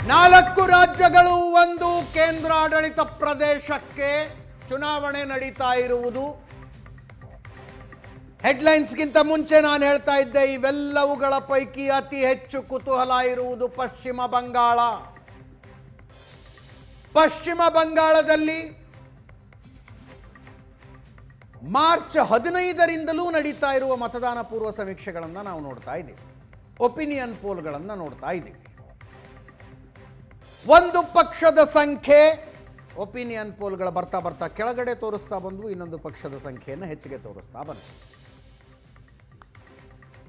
4 ರಾಜ್ಯಗಳು ಒಂದು ಕೇಂದ್ರಾಡಳಿತ ಪ್ರದೇಶಕ್ಕೆ ಚುನಾವಣೆ ನಡೀತಾ ಇರುವುದು. ಹೆಡ್ಲೈನ್ಸ್ಗಿಂತ ಮುಂಚೆ ನಾನು ಹೇಳ್ತಾ ಇದ್ದೆ, ಇವೆಲ್ಲವುಗಳ ಪೈಕಿ ಅತಿ ಹೆಚ್ಚು ಕುತೂಹಲ ಇರುವುದು ಪಶ್ಚಿಮ ಬಂಗಾಳ. ಪಶ್ಚಿಮ ಬಂಗಾಳದಲ್ಲಿ ಮಾರ್ಚ್ 15ರಿಂದಲೂ ನಡೀತಾ ಇರುವ ಮತದಾನ ಪೂರ್ವ ಸಮೀಕ್ಷೆಗಳನ್ನು ನಾವು ನೋಡ್ತಾ ಇದ್ದೀವಿ. ಒಪಿನಿಯನ್ ಪೋಲ್ಗಳನ್ನು ನೋಡ್ತಾ ಇದ್ದೀವಿ. ಒಂದು ಪಕ್ಷದ ಸಂಖ್ಯೆ ಒಪಿನಿಯನ್ ಪೋಲ್ಗಳ ಬರ್ತಾ ಬರ್ತಾ ಕೆಳಗಡೆ ತೋರಿಸ್ತಾ ಬಂದು ಇನ್ನೊಂದು ಪಕ್ಷದ ಸಂಖ್ಯೆಯನ್ನು ಹೆಚ್ಚಿಗೆ ತೋರಿಸ್ತಾ ಬಂತು.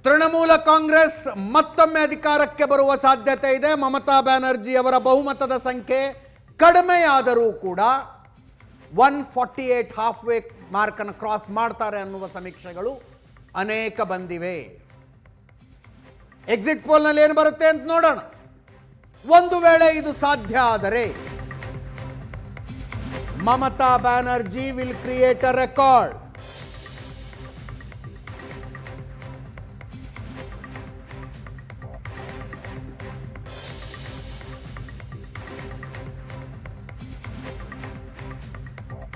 ತೃಣಮೂಲ ಕಾಂಗ್ರೆಸ್ ಮತ್ತೊಮ್ಮೆ ಅಧಿಕಾರಕ್ಕೆ ಬರುವ ಸಾಧ್ಯತೆ ಇದೆ. ಮಮತಾ ಬ್ಯಾನರ್ಜಿ ಅವರ ಬಹುಮತದ ಸಂಖ್ಯೆ ಕಡಿಮೆಯಾದರೂ ಕೂಡ 148 ಹಾಫ್ ವೇ ಮಾರ್ಕ್ ಅನ್ನು ಕ್ರಾಸ್ ಮಾಡ್ತಾರೆ ಅನ್ನುವ ಸಮೀಕ್ಷೆಗಳು ಅನೇಕ ಬಂದಿವೆ. ಎಕ್ಸಿಟ್ ಪೋಲ್ನಲ್ಲಿ ಏನು ಬರುತ್ತೆ ಅಂತ ನೋಡೋಣ. ಒಂದು ವೇಳೆ ಇದು ಸಾಧ್ಯ ಆದರೆ Mamata Banerjee will create a record.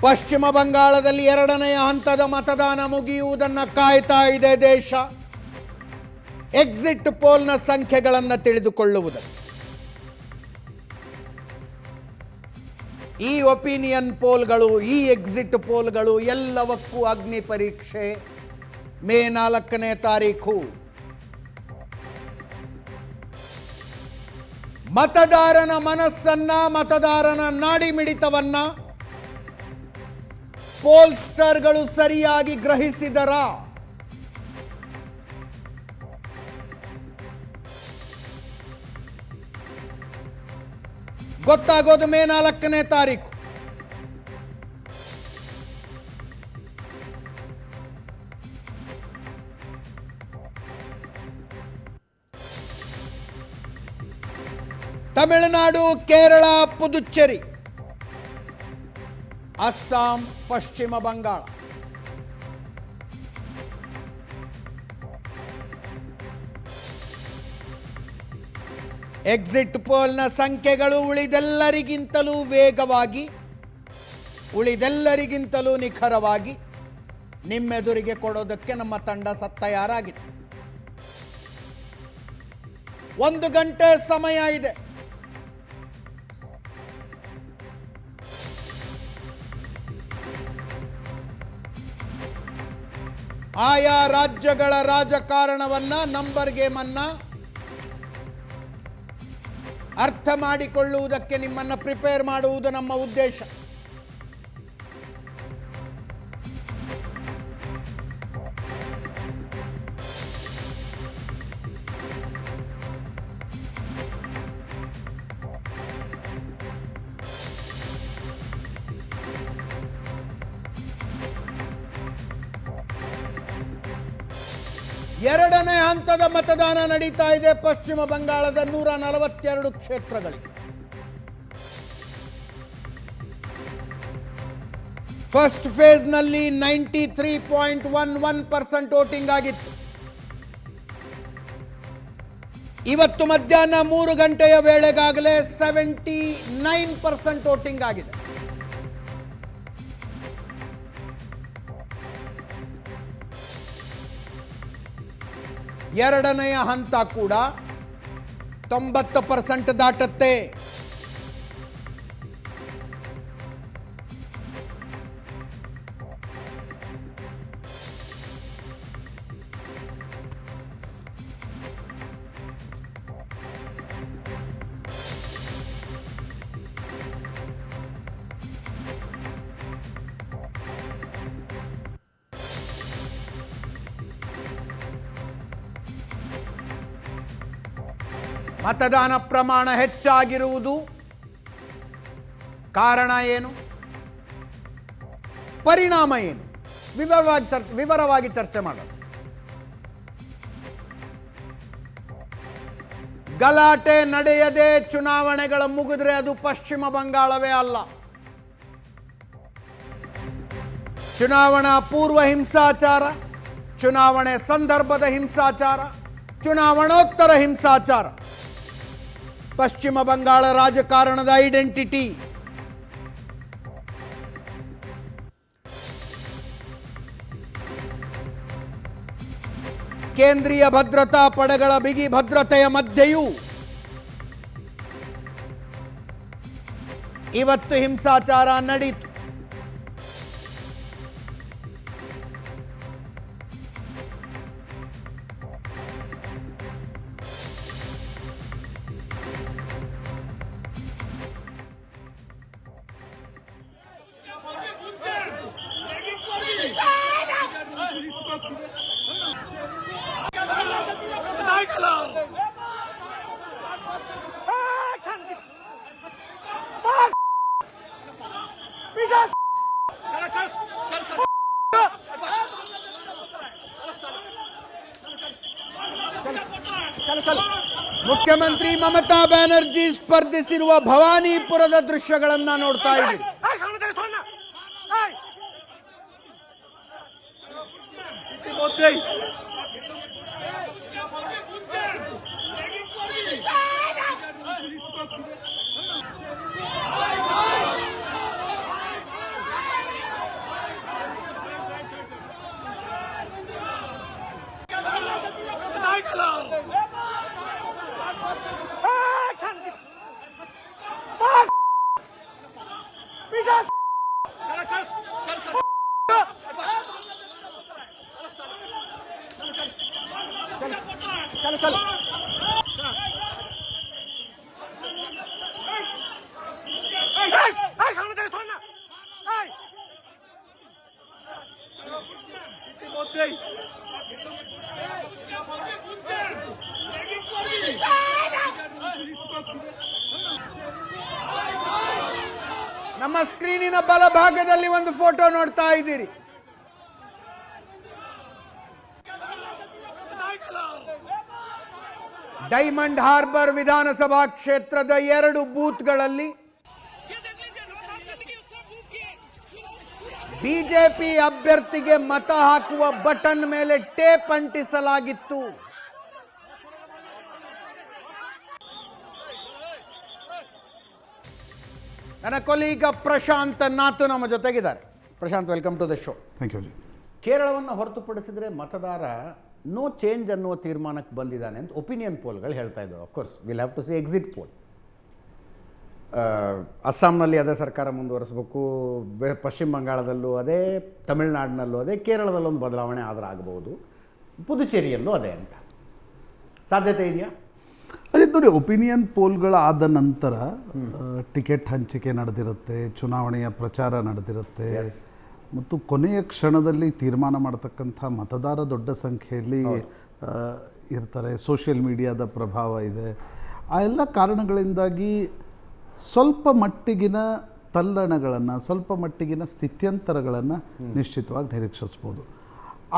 ಪಶ್ಚಿಮ ಬಂಗಾಳದಲ್ಲಿ 2ನೇ ಹಂತದ ಮತದಾನ ಮುಗಿಯುವುದನ್ನು ಕಾಯ್ತಾ ಇದೆ ದೇಶ. ಎಕ್ಸಿಟ್ ಪೋಲ್ನ ಸಂಖ್ಯೆಗಳನ್ನು ತಿಳಿದುಕೊಳ್ಳುವುದಕ್ಕೆ ಈ ಒಪಿನಿಯನ್ ಪೋಲ್ಗಳು, ಈ ಎಕ್ಸಿಟ್ ಪೋಲ್ಗಳು ಎಲ್ಲವಕ್ಕೂ ಅಗ್ನಿ ಪರೀಕ್ಷೆ. ಮೇ 4ನೇ ತಾರೀಖು ಮತದಾರನ ಮನಸ್ಸನ್ನ, ಮತದಾರನ ನಾಡಿಮಿಡಿತವನ್ನ ಪೋಲ್ಸ್ಟರ್ಗಳು ಸರಿಯಾಗಿ ಗ್ರಹಿಸಿದರ? ಗೊತ್ತಾಗೋದು ಮೇ 4ನೇ ತಾರೀಕು. ತಮಿಳುನಾಡು, ಕೇರಳ, ಪುದುಚೇರಿ, ಅಸ್ಸಾಂ, ಪಶ್ಚಿಮ ಬಂಗಾಳ. ಎಕ್ಸಿಟ್ ಪೋಲ್ನ ಸಂಖ್ಯೆಗಳು ಉಳಿದೆಲ್ಲರಿಗಿಂತಲೂ ವೇಗವಾಗಿ, ಉಳಿದೆಲ್ಲರಿಗಿಂತಲೂ ನಿಖರವಾಗಿ ನಿಮ್ಮೆದುರಿಗೆ ಕೊಡೋದಕ್ಕೆ ನಮ್ಮ ತಂಡ ತಯಾರಾಗಿದೆ. 1 ಗಂಟೆ ಸಮಯ ಇದೆ. ಆಯಾ ರಾಜ್ಯಗಳ ರಾಜಕಾರಣವನ್ನ, ನಂಬರ್ ಗೇಮ್ ಅನ್ನ ಅರ್ಥ ಮಾಡಿಕೊಳ್ಳುವುದಕ್ಕೆ ನಿಮ್ಮನ್ನು ಪ್ರಿಪೇರ್ ಮಾಡುವುದು ನಮ್ಮ ಉದ್ದೇಶ. ಎರಡನೇ ಹಂತದ ಮತದಾನ ನಡೀತಾ ಇದೆ ಪಶ್ಚಿಮ ಬಂಗಾಳದ 142 ಕ್ಷೇತ್ರಗಳಿಗೆ. ಫಸ್ಟ್ ಫೇಸ್ನಲ್ಲಿ 93.11% ವೋಟಿಂಗ್ ಆಗಿತ್ತು. ಇವತ್ತು ಮಧ್ಯಾಹ್ನ 3 ಗಂಟೆಯ ವೇಳೆಗಾಗಲೇ 79% ವೋಟಿಂಗ್ ಆಗಿದೆ. ಎರಡನೆಯ ಹಂತ ಕೂಡ 90% ದಾಟುತ್ತೆ. ಮತದಾನ ಪ್ರಮಾಣ ಹೆಚ್ಚಾಗಿರುವುದು ಕಾರಣ ಏನು, ಪರಿಣಾಮ ಏನು, ವಿವರವಾಗಿ ಚರ್ಚೆ ಮಾಡೋಣ. ಗಲಾಟೆ ನಡೆಯದೆ ಚುನಾವಣೆಗಳ ಮುಗಿದ್ರೆ ಅದು ಪಶ್ಚಿಮ ಬಂಗಾಳವೇ ಅಲ್ಲ. ಚುನಾವಣಾ ಪೂರ್ವ ಹಿಂಸಾಚಾರ, ಚುನಾವಣೆ ಸಂದರ್ಭದ ಹಿಂಸಾಚಾರ, ಚುನಾವಣೋತ್ತರ ಹಿಂಸಾಚಾರ ಪಶ್ಚಿಮ ಬಂಗಾಳ ರಾಜಕಾರಣದ ಐಡೆಂಟಿಟಿ. ಕೇಂದ್ರೀಯ ಭದ್ರತಾ ಪಡೆಗಳ ಬಿಗಿ ಭದ್ರತೆಯ ಮಧ್ಯೆಯೂ ಇವತ್ತು ಹಿಂಸಾಚಾರ ನಡೆಯಿತು. ಮುಖ್ಯಮಂತ್ರಿ ಮಮತಾ ಬ್ಯಾನರ್ಜಿ ಸ್ಪರ್ಧಿಸಿರುವ ಭವಾನಿಪುರದ ದೃಶ್ಯಗಳನ್ನ ನೋಡ್ತಾ ಇದ್ದೀವಿ. ನಮ್ಮ ಸ್ಕ್ರೀನಿನ ಬಲಭಾಗದಲ್ಲಿ ಒಂದು ಫೋಟೋ ನೋಡ್ತಾ ಇದ್ದೀರಿ. ಡೈಮಂಡ್ ಹಾರ್ಬರ್ ವಿಧಾನಸಭಾ ಕ್ಷೇತ್ರದ 2 ಬೂತ್ಗಳಲ್ಲಿ ಬಿಜೆಪಿ ಅಭ್ಯರ್ಥಿಗೆ ಮತ ಹಾಕುವ ಬಟನ್ ಮೇಲೆ ಟೇಪ್ ಅಂಟಿಸಲಾಗಿತ್ತು. ನನ್ನ ಕೊಲೀಗ ಪ್ರಶಾಂತ್ ನಾತು ನಮ್ಮ ಜೊತೆಗಿದ್ದಾರೆ. Prashanth, welcome to the show. Thank you. ಕೇರಳವನ್ನು ಹೊರತುಪಡಿಸಿದ್ರೆ ಮತದಾರ ನೋ ಚೇಂಜ್ ಅನ್ನುವ ತೀರ್ಮಾನಕ್ಕೆ ಬಂದಿದ್ದಾನೆ ಅಂತ ಒಪಿನಿಯನ್ ಪೋಲ್ಗಳು ಹೇಳ್ತಾ ಇದ್ದಾರೆ. Of course will have to see exit poll. ಅಸ್ಸಾಂನಲ್ಲಿ ಅದೇ ಸರ್ಕಾರ ಮುಂದುವರಿಸಬೇಕು, ಪಶ್ಚಿಮ ಬಂಗಾಳದಲ್ಲೂ ಅದೇ, ತಮಿಳುನಾಡಿನಲ್ಲೂ ಅದೇ, ಕೇರಳದಲ್ಲೊಂದು ಬದಲಾವಣೆ ಆದರೂ ಆಗಬಹುದು, ಪುದುಚೇರಿಯಲ್ಲೂ ಅದೇ ಅಂತ ಸಾಧ್ಯತೆ ಇದೆಯಾ? ಅದೇ ನೋಡಿ, ಒಪಿನಿಯನ್ ಪೋಲ್ಗಳಾದ ನಂತರ ಟಿಕೆಟ್ ಹಂಚಿಕೆ ನಡೆದಿರುತ್ತೆ, ಚುನಾವಣೆಯ ಪ್ರಚಾರ ನಡೆದಿರುತ್ತೆ, ಮತ್ತು ಕೊನೆಯ ಕ್ಷಣದಲ್ಲಿ ತೀರ್ಮಾನ ಮಾಡತಕ್ಕಂಥ ಮತದಾರ ದೊಡ್ಡ ಸಂಖ್ಯೆಯಲ್ಲಿ ಇರ್ತಾರೆ. ಸೋಷಿಯಲ್ ಮೀಡಿಯಾದ ಪ್ರಭಾವ ಇದೆ. ಆ ಎಲ್ಲ ಕಾರಣಗಳಿಂದಾಗಿ ಸ್ವಲ್ಪ ಮಟ್ಟಿಗಿನ ತಲ್ಲಣಗಳನ್ನು, ಸ್ವಲ್ಪ ಮಟ್ಟಿಗಿನ ಸ್ಥಿತ್ಯಂತರಗಳನ್ನು ನಿಶ್ಚಿತವಾಗಿ ನಿರೀಕ್ಷಿಸ್ಬೋದು.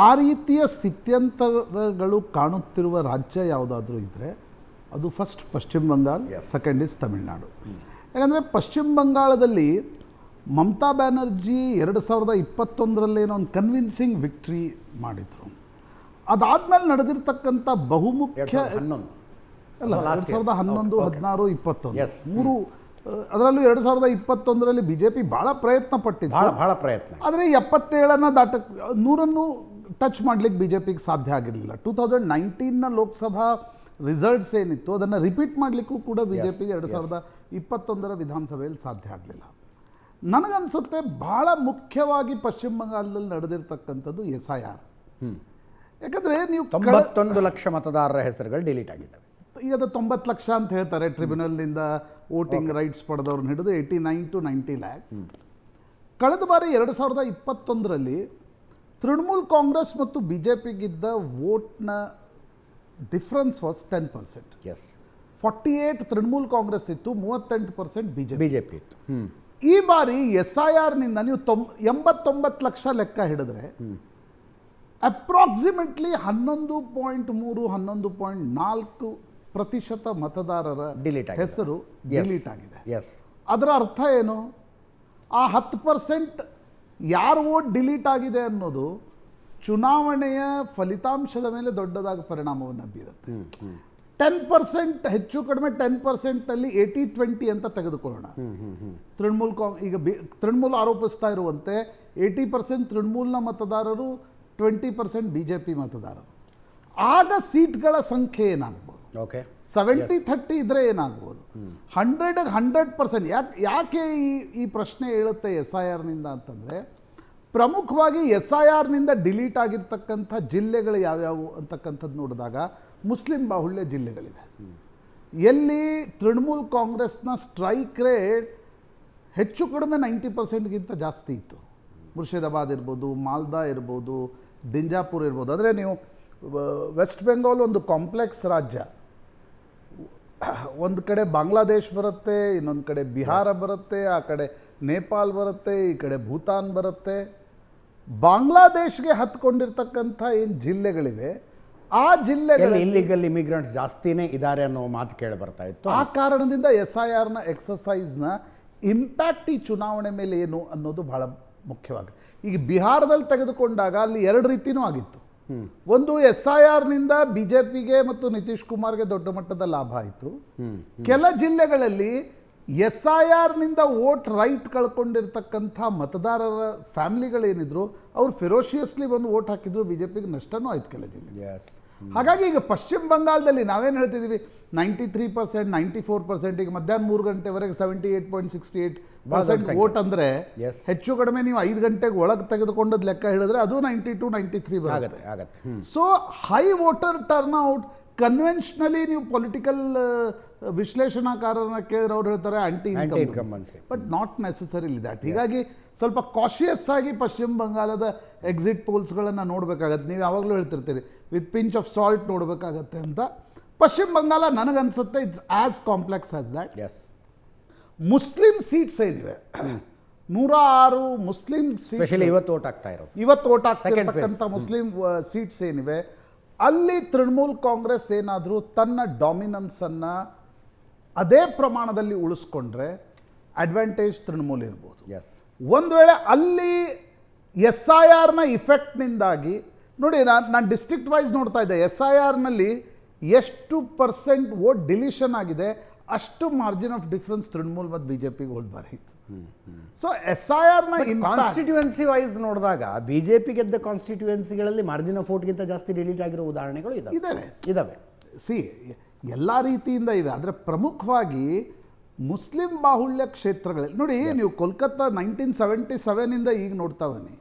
ಆ ರೀತಿಯ ಸ್ಥಿತ್ಯಂತರಗಳು ಕಾಣುತ್ತಿರುವ ರಾಜ್ಯ ಯಾವುದಾದ್ರೂ ಇದ್ದರೆ ಅದು ಫಸ್ಟ್ ಪಶ್ಚಿಮ ಬಂಗಾಳ, ಸೆಕೆಂಡ್ ಇಸ್ ತಮಿಳುನಾಡು. ಯಾಕಂದರೆ ಪಶ್ಚಿಮ ಬಂಗಾಳದಲ್ಲಿ ಮಮತಾ ಬ್ಯಾನರ್ಜಿ 2021 ಒಂದು ಕನ್ವಿನ್ಸಿಂಗ್ ವಿಕ್ಟ್ರಿ ಮಾಡಿದರು. ಅದಾದಮೇಲೆ ನಡೆದಿರ್ತಕ್ಕಂಥ ಬಹುಮುಖ್ಯ 2011, 16, 21 ಮೂರು, ಅದರಲ್ಲೂ 2021 ಬಿ ಜೆ ಪಿ ಭಾಳ ಪ್ರಯತ್ನ ಪಟ್ಟಿದ್ದು, ಭಾಳ ಪ್ರಯತ್ನ. ಆದರೆ 77 ದಾಟಕ್ಕೆ 100 ಟಚ್ ಮಾಡಲಿಕ್ಕೆ ಬಿ ಜೆ ಪಿಗೆ ಸಾಧ್ಯ ಆಗಿರಲಿಲ್ಲ. 2019 ಲೋಕಸಭಾ ರಿಸಲ್ಟ್ಸ್ ಏನಿತ್ತು ಅದನ್ನು ರಿಪೀಟ್ ಮಾಡಲಿಕ್ಕೂ ಕೂಡ ಬಿ ಜೆ ಪಿಗೆ 2021 ವಿಧಾನಸಭೆಯಲ್ಲಿ ಸಾಧ್ಯ ಆಗಲಿಲ್ಲ. ನನಗನ್ಸುತ್ತೆ ಭಾಳ ಮುಖ್ಯವಾಗಿ ಪಶ್ಚಿಮ ಬಂಗಾಳದಲ್ಲಿ ನಡೆದಿರ್ತಕ್ಕಂಥದ್ದು SIR. ಯಾಕಂದರೆ ನೀವು 91 ಲಕ್ಷ ಮತದಾರರ ಹೆಸರುಗಳು ಡಿಲೀಟ್ ಆಗಿದ್ದಾವೆ. ಈಗ ಅದು 90 ಲಕ್ಷ ಅಂತ ಹೇಳ್ತಾರೆ. ಟ್ರಿಬ್ಯುನಲ್ನಿಂದ ವೋಟಿಂಗ್ ರೈಟ್ಸ್ ಪಡೆದವ್ರನ್ನ ಹಿಡಿದು 89 to 90 lakhs. ಕಳೆದ ಬಾರಿ 2021 ತೃಣಮೂಲ್ ಕಾಂಗ್ರೆಸ್ ಮತ್ತು ಬಿ ಜೆ ಪಿಗಿದ್ದ ವೋಟ್ನ ಡಿಫ್ರೆನ್ಸ್ ವಾಸ್ 10%. 48 ತೃಣಮೂಲ್ ಕಾಂಗ್ರೆಸ್ ಇತ್ತು, 38% ಬಿಜೆಪಿ ಇತ್ತು. ಈ ಬಾರಿ SIRನಿಂದ ನೀವು 89 ಲಕ್ಷ ಲೆಕ್ಕ ಹಿಡಿದ್ರೆ ಅಪ್ರಾಕ್ಸಿಮೇಟ್ಲಿ 11.3, 11.4% ಮತದಾರರ ಹೆಸರು ಡಿಲೀಟ್ ಆಗಿದೆ. ಅದರ ಅರ್ಥ ಏನು? ಆ 10% ಯಾರು ವೋಟ್ ಡಿಲೀಟ್ ಆಗಿದೆ ಅನ್ನೋದು ಚುನಾವಣೆಯ ಫಲಿತಾಂಶದ ಮೇಲೆ ದೊಡ್ಡದಾಗಿ ಪರಿಣಾಮವನ್ನು ಬೀರುತ್ತೆ. 10% ಹೆಚ್ಚು ಕಡಿಮೆ 10%ನಲ್ಲಿ 80-20 ಅಂತ ತೆಗೆದುಕೊಳ್ಳೋಣ. ತೃಣಮೂಲ್ ಈಗ ತೃಣಮೂಲ್ ಆರೋಪಿಸ್ತಾ ಇರುವಂತೆ 80% ತೃಣಮೂಲ್ನ ಮತದಾರರು, 20% BJP ಮತದಾರರು. ಆಗ ಸೀಟ್ಗಳ ಸಂಖ್ಯೆ ಏನಾಗ್ಬೋದು? ಓಕೆ, 70-30 ಇದ್ರೆ ಏನಾಗ್ಬೋದು? 100% ಯಾಕೆ ಈ ಪ್ರಶ್ನೆ ಹೇಳುತ್ತೆ SIRನಿಂದ ಅಂತಂದರೆ, ಪ್ರಮುಖವಾಗಿ SIRನಿಂದ ಡಿಲೀಟ್ ಆಗಿರ್ತಕ್ಕಂಥ ಜಿಲ್ಲೆಗಳು ಯಾವ್ಯಾವು ಅಂತಕ್ಕಂಥದ್ದು ನೋಡಿದಾಗ ಮುಸ್ಲಿಂ ಬಾಹುಳ್ಯ ಜಿಲ್ಲೆಗಳಿವೆ. ಎಲ್ಲಿ ತೃಣಮೂಲ್ ಕಾಂಗ್ರೆಸ್ನ ಸ್ಟ್ರೈಕ್ ರೇಟ್ ಹೆಚ್ಚು ಕಡಿಮೆ 90%ಗಿಂತ ಜಾಸ್ತಿ ಇತ್ತು. ಮುರ್ಷಿದಾಬಾದ್ ಇರ್ಬೋದು, ಮಾಲ್ದಾ ಇರ್ಬೋದು, ದಿಂಜಾಪುರ್ ಇರ್ಬೋದು. ಅಂದರೆ ನೀವು ವೆಸ್ಟ್ ಬೆಂಗಾಲ್ ಒಂದು ಕಾಂಪ್ಲೆಕ್ಸ್ ರಾಜ್ಯ. ಒಂದು ಕಡೆ ಬಾಂಗ್ಲಾದೇಶ್ ಬರುತ್ತೆ, ಇನ್ನೊಂದು ಕಡೆ ಬಿಹಾರ ಬರುತ್ತೆ, ಆ ಕಡೆ ನೇಪಾಲ್ ಬರುತ್ತೆ, ಈ ಕಡೆ ಭೂತಾನ್ ಬರುತ್ತೆ. ಬಾಂಗ್ಲಾದೇಶ್ಗೆ ಹತ್ಕೊಂಡಿರ್ತಕ್ಕಂಥ ಏನು ಜಿಲ್ಲೆಗಳಿವೆ, ಆ ಜಿಲ್ಲೆಗಳಲ್ಲಿ ಇಲ್ಲಿಗಲ್ ಇಮಿಗ್ರೆಂಟ್ಸ್ ಜಾಸ್ತಿನೇ ಇದ್ದಾರೆ ಅನ್ನೋ ಮಾತು ಕೇಳಿ ಬರ್ತಾ ಇತ್ತು. ಆ ಕಾರಣದಿಂದ SIRನ ಎಕ್ಸಸೈಸ್ನ ಇಂಪ್ಯಾಕ್ಟ್ ಈ ಚುನಾವಣೆ ಮೇಲೆ ಏನು ಅನ್ನೋದು ಬಹಳ ಮುಖ್ಯವಾಗಿದೆ. ಈಗ ಬಿಹಾರದಲ್ಲಿ ತೆಗೆದುಕೊಂಡಾಗ ಅಲ್ಲಿ ಎರಡು ರೀತಿಯೂ ಆಗಿತ್ತು. ಒಂದು SIRನಿಂದ BJPಗೆ ಮತ್ತು ನಿತೀಶ್ ಕುಮಾರ್ಗೆ ದೊಡ್ಡ ಮಟ್ಟದ ಲಾಭ ಆಯಿತು. ಕೆಲ ಜಿಲ್ಲೆಗಳಲ್ಲಿ SIRನಿಂದ ವೋಟ್ ರೈಟ್ ಕಳ್ಕೊಂಡಿರ್ತಕ್ಕಂಥ ಮತದಾರರ ಫ್ಯಾಮಿಲಿಗಳೇನಿದ್ರು ಅವ್ರು ಫೆರೋಷಿಯಸ್ಲಿ ಬಂದು ವೋಟ್ ಹಾಕಿದ್ರು, BJPಗೆ ನಷ್ಟನೂ ಆಯ್ತು ಕೆಲ ಜಿಲ್ಲೆ. ಹಾಗಾಗಿ ಈಗ ಪಶ್ಚಿಮ ಬಂಗಾಳದಲ್ಲಿ ನಾವೇನು ಹೇಳ್ತಿದ್ದೀವಿ, 93%, 94%, ಈಗ ಮಧ್ಯಾಹ್ನ 3 ಗಂಟೆವರೆಗೆ 78.68% ವೋಟ್ ಅಂದರೆ ಹೆಚ್ಚು ಕಡಿಮೆ ನೀವು 5 ಗಂಟೆಗೆ ಒಳಗೆ ತೆಗೆದುಕೊಂಡದ್ದು ಲೆಕ್ಕ ಹೇಳಿದ್ರೆ ಅದು 92-93 ಆಗುತ್ತೆ. So high voter turnout conventionally ನೀವು ಪೊಲಿಟಿಕಲ್ ವಿಶ್ಲೇಷಣಾಕಾರರನ್ನ ಕೇಳಿದ್ರೆ ಅವ್ರು ಹೇಳ್ತಾರೆ anti incumbency, but not necessarily that. ಹೀಗಾಗಿ ಸ್ವಲ್ಪ ಕಾಶಿಯಸ್ ಆಗಿ ಪಶ್ಚಿಮ ಬಂಗಾಳದ ಎಕ್ಸಿಟ್ ಪೋಲ್ಸ್ಗಳನ್ನು ನೋಡಬೇಕಾಗತ್ತೆ. ನೀವು ಯಾವಾಗಲೂ ಹೇಳ್ತಿರ್ತೀರಿ ವಿತ್ ಪಿಂಚ್ ಆಫ್ ಸಾಲ್ಟ್ ನೋಡಬೇಕಾಗತ್ತೆ ಅಂತ. ಪಶ್ಚಿಮ ಬಂಗಾಳ ನನಗನ್ಸುತ್ತೆ it's as complex as that. Muslim seats ಏನಿವೆ, 106 ಮುಸ್ಲಿಂ ಸೀಟ್, ಇವತ್ತು ಓಟ್ ಆಗ್ತಿರ್ತಕ್ಕಂಥ ಮುಸ್ಲಿಂ ಸೀಟ್ಸ್ ಏನಿವೆ, ಅಲ್ಲಿ ತೃಣಮೂಲ್ ಕಾಂಗ್ರೆಸ್ ಏನಾದರೂ ತನ್ನ ಡಾಮಿನೆನ್ಸನ್ನು ಅದೇ ಪ್ರಮಾಣದಲ್ಲಿ ಉಳಿಸ್ಕೊಂಡ್ರೆ ಅಡ್ವಾಂಟೇಜ್ ತೃಣಮೂಲ್ ಇರ್ಬೋದು. ಒಂದು ವೇಳೆ ಅಲ್ಲಿ SIRನ ಇಫೆಕ್ಟ್ನಿಂದಾಗಿ ನೋಡಿ, ನಾನು ಡಿಸ್ಟ್ರಿಕ್ಟ್ ವೈಸ್ ನೋಡ್ತಾ ಇದ್ದೆ, SIRನಲ್ಲಿ ಎಷ್ಟು % ವೋಟ್ ಡಿಲೀಷನ್ ಆಗಿದೆ ಅಷ್ಟು ಮಾರ್ಜಿನ್ ಆಫ್ ಡಿಫ್ರೆನ್ಸ್ ತೃಣಮೂಲ್ ಮತ್ತು BJPಗೆ ಹೋದ್ ಬಾರಿ ಇತ್ತು. ಸೊ SIRನ ಕಾನ್ಸ್ಟಿಟ್ಯೂಯೆನ್ಸಿ ವೈಸ್ ನೋಡಿದಾಗ BJP ಗೆದ್ದ ಕಾನ್ಸ್ಟಿಟ್ಯೂಯೆನ್ಸಿಗಳಲ್ಲಿ ಮಾರ್ಜಿನ್ ಆಫ್ ವೋಟ್ಗಿಂತ ಜಾಸ್ತಿ ಡಿಲೀಟ್ ಆಗಿರೋ ಉದಾಹರಣೆಗಳು ಇದಾವೆ. ಸಿ ಎಲ್ಲ ರೀತಿಯಿಂದ ಇವೆ. ಆದರೆ ಪ್ರಮುಖವಾಗಿ ಮುಸ್ಲಿಂ ಬಾಹುಳ್ಯ ಕ್ಷೇತ್ರಗಳಲ್ಲಿ ನೋಡಿ, ನೀವು ಕೋಲ್ಕತ್ತಾ 1977 ಈಗ ನೋಡ್ತಾ ಬನ್ನಿ,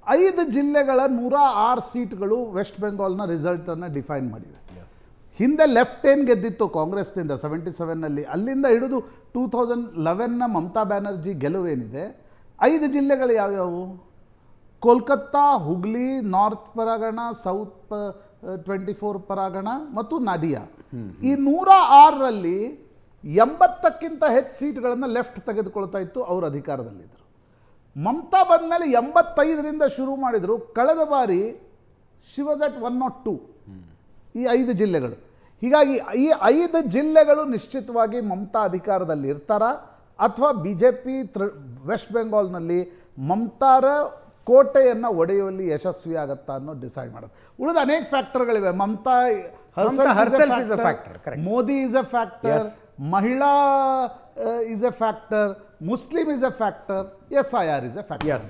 5 ಜಿಲ್ಲೆಗಳ 106 ಸೀಟ್ಗಳು ವೆಸ್ಟ್ ಬೆಂಗಾಲ್ನ ರಿಸಲ್ಟನ್ನು ಡಿಫೈನ್ ಮಾಡಿವೆ. ಹಿಂದೆ ಲೆಫ್ಟ್ ಏನು ಗೆದ್ದಿತ್ತು ಕಾಂಗ್ರೆಸ್ನಿಂದ 77ನಲ್ಲಿ, ಅಲ್ಲಿಂದ ಹಿಡಿದು 2011ನ ಮಮತಾ ಬ್ಯಾನರ್ಜಿ ಗೆಲುವೇನಿದೆ, 5 ಜಿಲ್ಲೆಗಳು ಯಾವ್ಯಾವು? ಕೋಲ್ಕತ್ತಾ, ಹುಗ್ಲಿ, ನಾರ್ತ್ ಪರಗಣ, ಸೌತ್ 24 ಪರಗಣ ಮತ್ತು ನಾದಿಯಾ. ಈ 106ರಲ್ಲಿ 80ಕ್ಕಿಂತ ಹೆಚ್ಚು ಸೀಟ್ಗಳನ್ನು ಲೆಫ್ಟ್ ತೆಗೆದುಕೊಳ್ತಾ ಇತ್ತು, ಅವರು ಅಧಿಕಾರದಲ್ಲಿದ್ದರು. ಮಮತಾ ಬಂದ ಮೇಲೆ 85ರಿಂದ ಶುರು ಮಾಡಿದರು. ಕಳೆದ ಬಾರಿ ಶಿ ವಾಸ್ ಅಟ್ 102 ಈ 5 ಜಿಲ್ಲೆಗಳು. ಹೀಗಾಗಿ ಈ 5 ಜಿಲ್ಲೆಗಳು ನಿಶ್ಚಿತವಾಗಿ ಮಮತಾ ಅಧಿಕಾರದಲ್ಲಿ ಇರ್ತಾರಾ ಅಥವಾ BJP ವೆಸ್ಟ್ ಬೆಂಗಾಲ್ನಲ್ಲಿ ಮಮತಾರ ಕೋಟೆಯನ್ನು ಒಡೆಯುವಲ್ಲಿ ಯಶಸ್ವಿ ಆಗತ್ತಾ ಅನ್ನೋ ಡಿಸೈಡ್ ಮಾಡೋದು. ಉಳಿದ ಅನೇಕ ಫ್ಯಾಕ್ಟರ್ಗಳಿವೆ. Mamata herself is a factor, correct. Modi is a factor, Mahila is a factor, Muslim is a factor, SIR is a factor. Yes.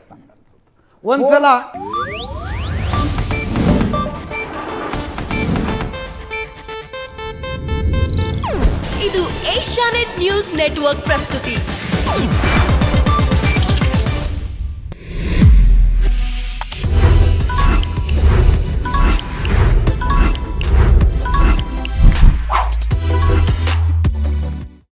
ಒಂದ್ಸಲ ಇದು ಏಷ್ಯಾನೆಟ್ ನ್ಯೂಸ್ ನೆಟ್ವರ್ಕ್ ಪ್ರಸ್ತುತಿ.